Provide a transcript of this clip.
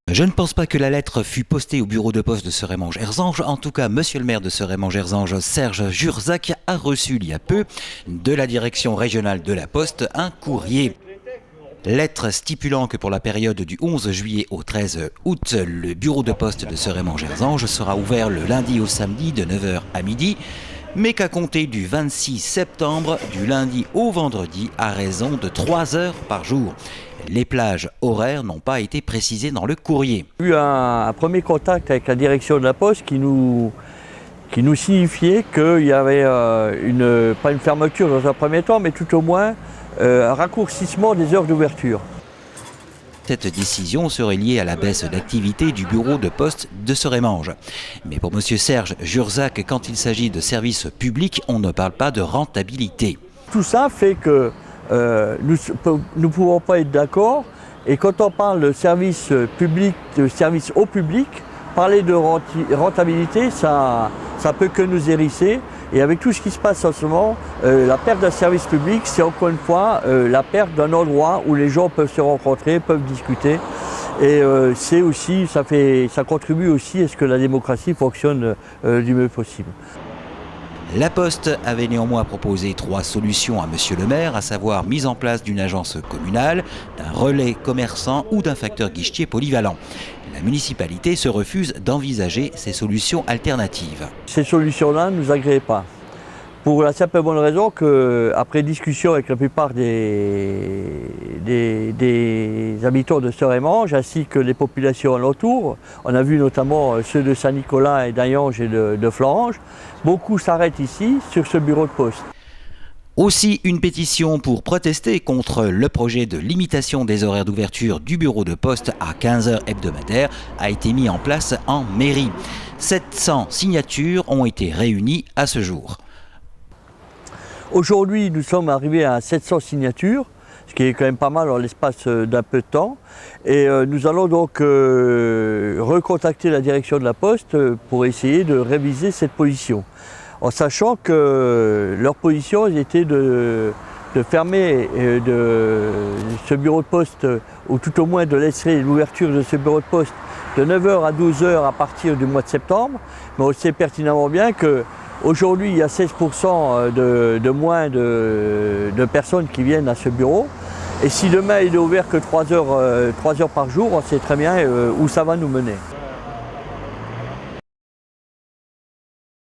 Je ne pense pas que la lettre fût postée au bureau de poste de Serémange-Erzange. En tout cas, monsieur le maire de Serémange-Erzange, Serge Jurzac, a reçu il y a peu de la direction régionale de la Poste un courrier. Lettre stipulant que pour la période du 11 juillet au 13 août, le bureau de poste de Serémange-Erzange sera ouvert le lundi au samedi de 9h à midi, mais qu'à compter du 26 septembre, du lundi au vendredi, à raison de 3 heures par jour. Les plages horaires n'ont pas été précisées dans le courrier. J'ai eu un premier contact avec la direction de la Poste qui nous signifiait qu'il y avait pas une fermeture dans un premier temps, mais tout au moins un raccourcissement des heures d'ouverture. Cette décision serait liée à la baisse d'activité du bureau de poste de Serémange. Mais pour M. Serge Jurzac, quand il s'agit de services publics, on ne parle pas de rentabilité. Tout ça fait que nous ne pouvons pas être d'accord. Et quand on parle de service public, de service au public, parler de rentabilité, ça peut que nous hérisser. Et avec tout ce qui se passe en ce moment, la perte d'un service public, c'est encore une fois la perte d'un endroit où les gens peuvent se rencontrer, peuvent discuter. Et ça contribue aussi à ce que la démocratie fonctionne du mieux possible. La Poste avait néanmoins proposé 3 solutions à monsieur le maire, à savoir mise en place d'une agence communale, d'un relais commerçant ou d'un facteur guichetier polyvalent. La municipalité se refuse d'envisager ces solutions alternatives. Ces solutions-là ne nous agréent pas. Pour la simple et bonne raison qu'après discussion avec la plupart des habitants de Serémange ainsi que les populations alentours, on a vu notamment ceux de Saint-Nicolas et d'Ayange et de Florange, beaucoup s'arrêtent ici sur ce bureau de poste. Aussi, une pétition pour protester contre le projet de limitation des horaires d'ouverture du bureau de poste à 15 heures hebdomadaires a été mise en place en mairie. 700 signatures ont été réunies à ce jour. Aujourd'hui, nous sommes arrivés à 700 signatures, ce qui est quand même pas mal en l'espace d'un peu de temps. Et nous allons donc recontacter la direction de la Poste pour essayer de réviser cette position. En sachant que leur position était de fermer ce bureau de poste, ou tout au moins de laisser l'ouverture de ce bureau de poste de 9h à 12h à partir du mois de septembre. Mais on sait pertinemment bien que aujourd'hui, il y a 16% de moins de personnes qui viennent à ce bureau. Et si demain il est ouvert que 3 heures par jour, on sait très bien où ça va nous mener.